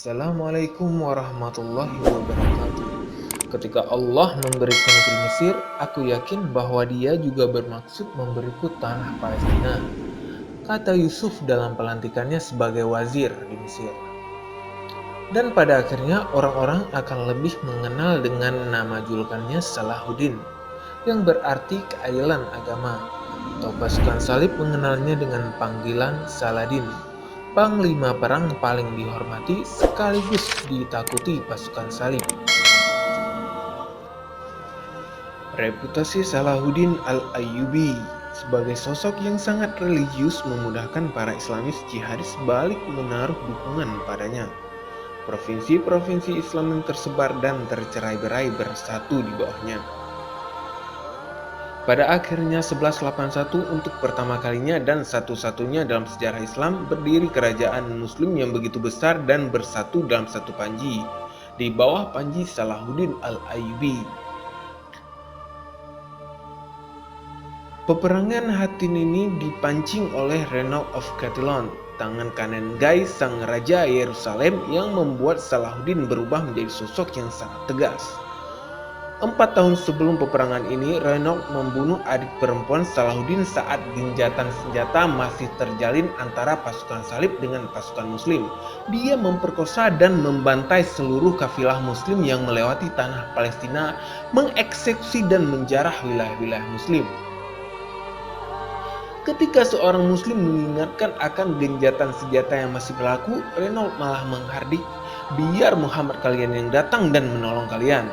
Assalamualaikum warahmatullahi wabarakatuh. Ketika Allah memberiku negeri Mesir, aku yakin bahwa Dia juga bermaksud memberiku tanah Palestina, kata Yusuf dalam pelantikannya sebagai wazir di Mesir. Dan pada akhirnya orang-orang akan lebih mengenal dengan nama julukannya Salahuddin, yang berarti keadilan agama, atau pasukan salib mengenalnya dengan panggilan Saladin, panglima perang paling dihormati sekaligus ditakuti pasukan salib. Reputasi Salahuddin Al-Ayyubi sebagai sosok yang sangat religius memudahkan para Islamis jihadis balik menaruh dukungan padanya. Provinsi-provinsi Islam yang tersebar dan tercerai-berai bersatu di bawahnya. Pada akhirnya 1181 untuk pertama kalinya dan satu-satunya dalam sejarah Islam berdiri kerajaan Muslim yang begitu besar dan bersatu dalam satu panji, di bawah panji Salahuddin Al-Ayyubi. Peperangan Hattin ini dipancing oleh Reynold of Chatillon, tangan kanan Guy sang raja Yerusalem, yang membuat Salahuddin berubah menjadi sosok yang sangat tegas. 4 tahun sebelum peperangan ini, Reynold membunuh adik perempuan Salahuddin saat gencatan senjata masih terjalin antara pasukan salib dengan pasukan muslim. Dia memperkosa dan membantai seluruh kafilah muslim yang melewati tanah Palestina, mengeksekusi dan menjarah wilayah-wilayah muslim. Ketika seorang muslim mengingatkan akan gencatan senjata yang masih berlaku, Reynold malah menghardik, "Biar Muhammad kalian yang datang dan menolong kalian."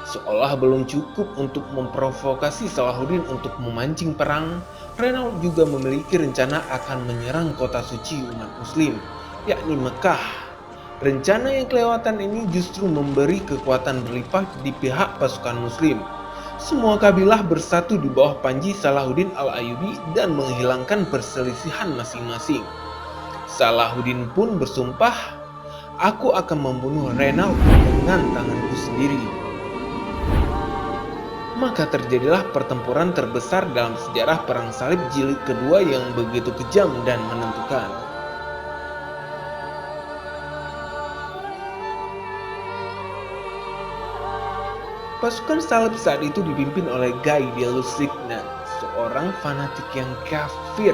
Seolah belum cukup untuk memprovokasi Salahuddin untuk memancing perang, Reynold juga memiliki rencana akan menyerang kota suci umat muslim, yakni Mekah. Rencana yang kelewatan ini justru memberi kekuatan berlipat di pihak pasukan muslim. Semua kabilah bersatu di bawah panji Salahuddin Al-Ayyubi dan menghilangkan perselisihan masing-masing. Salahuddin pun bersumpah, "Aku akan membunuh Reynold dengan tanganku sendiri." Maka terjadilah pertempuran terbesar dalam sejarah Perang Salib Jilid kedua yang begitu kejam dan menentukan. Pasukan salib saat itu dipimpin oleh Guy de Lusignan, seorang fanatik yang kafir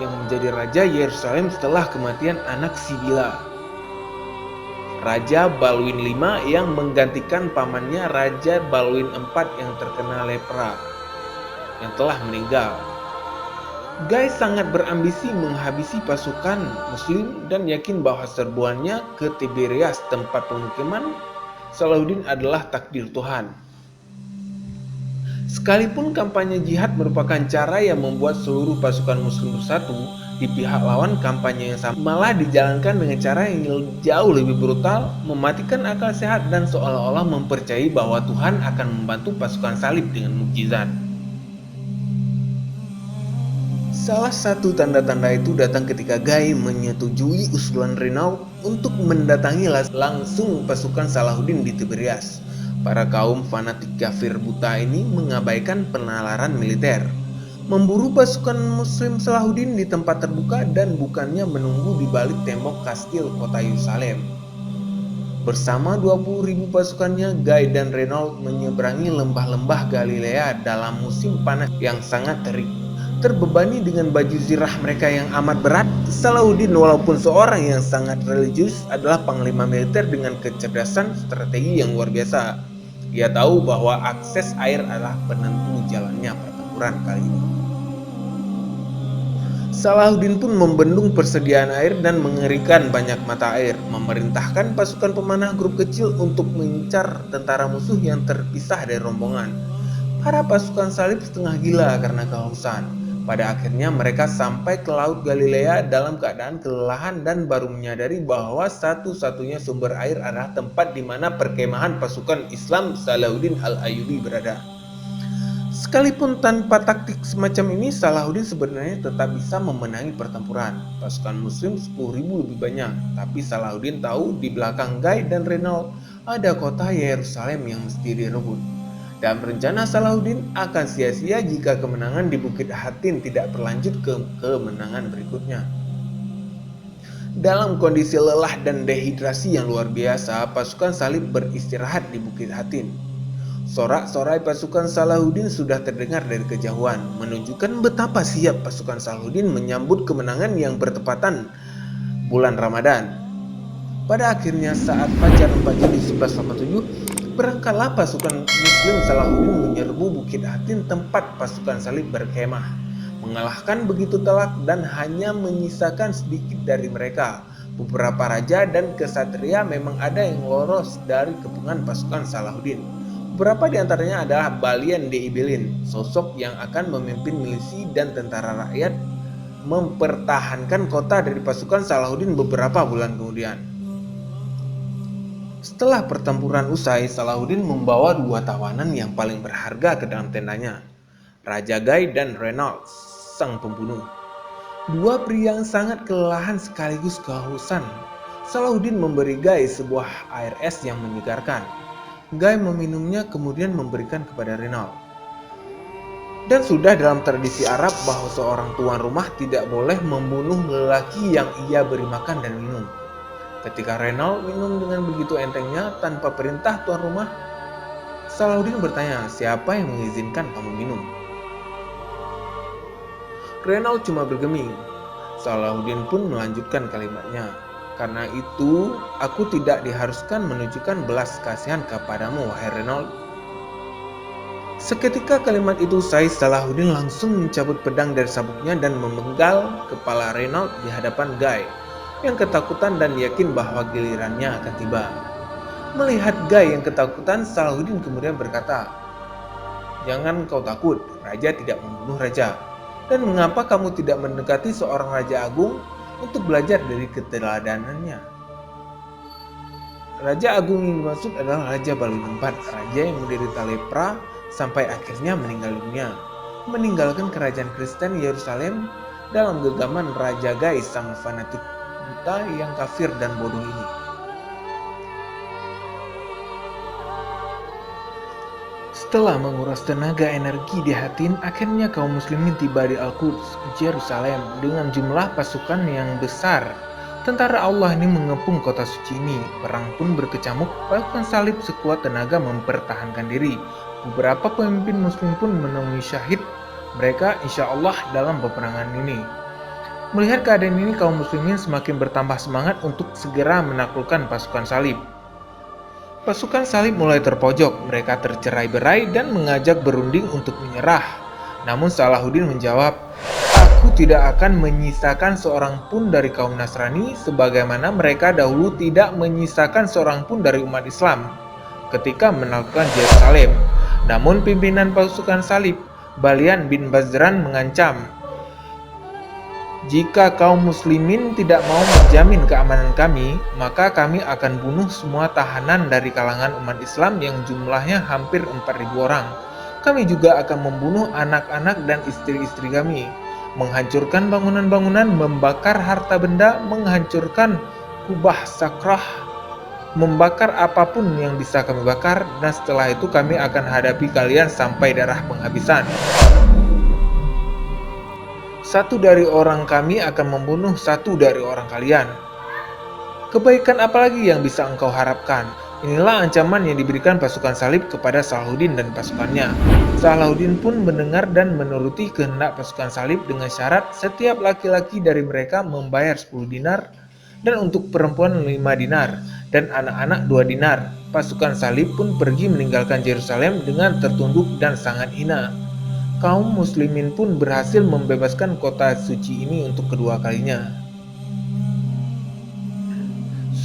yang menjadi raja Yerusalem setelah kematian anak Sibila. Raja Balwin V yang menggantikan pamannya Raja Balwin IV yang terkena lepra, yang telah meninggal. Guy sangat berambisi menghabisi pasukan muslim dan yakin bahwa serbuannya ke Tiberias, tempat pemukiman Salahuddin, adalah takdir Tuhan. Sekalipun kampanye jihad merupakan cara yang membuat seluruh pasukan muslim bersatu di pihak lawan, kampanye yang sama malah dijalankan dengan cara yang jauh lebih brutal, mematikan akal sehat dan seolah-olah mempercayai bahwa Tuhan akan membantu pasukan salib dengan mukjizat. Salah satu tanda-tanda itu datang ketika Guy menyetujui usulan Reynold untuk mendatangi langsung pasukan Salahuddin di Tiberias. Para kaum fanatik kafir buta ini mengabaikan penalaran militer, memburu pasukan muslim Salahuddin di tempat terbuka dan bukannya menunggu di balik tembok kastil kota Yerusalem. Bersama 20.000 pasukannya, Guy dan Reynold menyeberangi lembah-lembah Galilea dalam musim panas yang sangat terik. Terbebani dengan baju zirah mereka yang amat berat, Salahuddin walaupun seorang yang sangat religius adalah panglima militer dengan kecerdasan strategi yang luar biasa. Dia tahu bahwa akses air adalah penentu jalannya pertempuran kali ini. Salahuddin pun membendung persediaan air dan mengeringkan banyak mata air, memerintahkan pasukan pemanah grup kecil untuk mengincar tentara musuh yang terpisah dari rombongan. Para pasukan salib setengah gila karena kehausan. Pada akhirnya mereka sampai ke Laut Galilea dalam keadaan kelelahan dan baru menyadari bahwa satu-satunya sumber air adalah tempat di mana perkemahan pasukan Islam Salahuddin Al-Ayyubi berada. Sekalipun tanpa taktik semacam ini, Salahuddin sebenarnya tetap bisa memenangi pertempuran. Pasukan muslim 10.000 lebih banyak, tapi Salahuddin tahu di belakang Guy dan Reynold ada kota Yerusalem yang mesti direbut. Dan rencana Salahuddin akan sia-sia jika kemenangan di Bukit Hattin tidak berlanjut ke kemenangan berikutnya. Dalam kondisi lelah dan dehidrasi yang luar biasa, pasukan salib beristirahat di Bukit Hatin. Sorak-sorai pasukan Salahuddin sudah terdengar dari kejauhan, menunjukkan betapa siap pasukan Salahuddin menyambut kemenangan yang bertepatan bulan Ramadan. Pada akhirnya saat fajar 4 Juli 1187, berangkatlah pasukan Muslim Salahuddin menyerbu Bukit Hatin tempat pasukan salib berkemah, mengalahkan begitu telak dan hanya menyisakan sedikit dari mereka. Beberapa raja dan kesatria memang ada yang lolos dari kepungan pasukan Salahuddin. Beberapa di antaranya adalah Balian de Ibelin, sosok yang akan memimpin milisi dan tentara rakyat mempertahankan kota dari pasukan Salahuddin beberapa bulan kemudian. Setelah pertempuran usai, Salahuddin membawa dua tawanan yang paling berharga ke dalam tendanya, Raja Guy dan Renaud, sang pembunuh. Dua pria yang sangat kelelahan sekaligus kehausan. Salahuddin memberi Guy sebuah air es yang menyegarkan. Guy meminumnya kemudian memberikan kepada Renaud. Dan sudah dalam tradisi Arab bahwa seorang tuan rumah tidak boleh membunuh lelaki yang ia beri makan dan minum. Ketika Renaud minum dengan begitu entengnya tanpa perintah tuan rumah, Salahuddin bertanya, "Siapa yang mengizinkan kamu minum?" Renaud cuma bergeming. Salahuddin pun melanjutkan kalimatnya, "Karena itu, aku tidak diharuskan menunjukkan belas kasihan kepadamu, wahai Renaud." Seketika kalimat itu usai, Salahuddin langsung mencabut pedang dari sabuknya dan memenggal kepala Renaud di hadapan Guy, yang ketakutan dan yakin bahwa gilirannya akan tiba. Melihat Guy yang ketakutan, Salahuddin kemudian berkata, "Jangan kau takut, raja tidak membunuh raja. Dan mengapa kamu tidak mendekati seorang raja agung untuk belajar dari keteladanannya?" Raja agung yang dimaksud adalah Raja Balui IV, raja yang menderita lepra sampai akhirnya meninggal dunia, meninggalkan kerajaan Kristen Yerusalem dalam genggaman Raja Guy sang fanatik buta yang kafir dan bodoh ini. Setelah menguras tenaga energi di Hatin, akhirnya kaum muslimin tiba di Al-Quds, Yerusalem, dengan jumlah pasukan yang besar. Tentara Allah ini mengepung kota suci ini. Perang pun berkecamuk, pasukan salib sekuat tenaga mempertahankan diri. Beberapa pemimpin muslim pun menemui syahid mereka insya Allah dalam peperangan ini. Melihat keadaan ini, kaum muslimin semakin bertambah semangat untuk segera menaklukkan pasukan salib. Pasukan salib mulai terpojok, mereka tercerai-berai dan mengajak berunding untuk menyerah. Namun Salahuddin menjawab, "Aku tidak akan menyisakan seorang pun dari kaum Nasrani sebagaimana mereka dahulu tidak menyisakan seorang pun dari umat Islam ketika menaklukkan Yerusalem." Namun pimpinan pasukan salib, Balian bin Bazran, mengancam, "Jika kaum muslimin tidak mau menjamin keamanan kami, maka kami akan bunuh semua tahanan dari kalangan umat Islam yang jumlahnya hampir 4.000 orang. Kami juga akan membunuh anak-anak dan istri-istri kami, menghancurkan bangunan-bangunan, membakar harta benda, menghancurkan kubah sakrah, membakar apapun yang bisa kami bakar, dan setelah itu kami akan hadapi kalian sampai darah penghabisan. Satu dari orang kami akan membunuh satu dari orang kalian. Kebaikan apalagi yang bisa engkau harapkan?" Inilah ancaman yang diberikan pasukan salib kepada Salahuddin dan pasukannya. Salahuddin pun mendengar dan menuruti kehendak pasukan salib dengan syarat setiap laki-laki dari mereka membayar 10 dinar dan untuk perempuan 5 dinar dan anak-anak 2 dinar. Pasukan salib pun pergi meninggalkan Yerusalem dengan tertunduk dan sangat hina. Kaum muslimin pun berhasil membebaskan kota suci ini untuk kedua kalinya.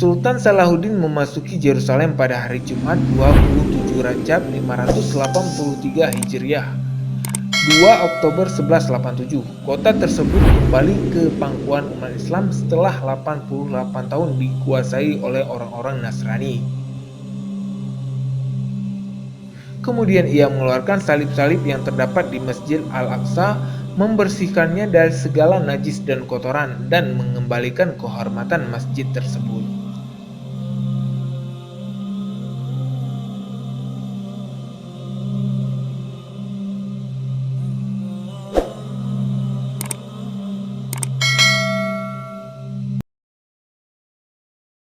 Sultan Salahuddin memasuki Yerusalem pada hari Jumat 27 Rajab 583 Hijriah, 2 Oktober 1187. Kota tersebut kembali ke pangkuan umat Islam setelah 88 tahun dikuasai oleh orang-orang Nasrani. Kemudian ia mengeluarkan salib-salib yang terdapat di Masjid Al-Aqsa, membersihkannya dari segala najis dan kotoran, dan mengembalikan kehormatan masjid tersebut.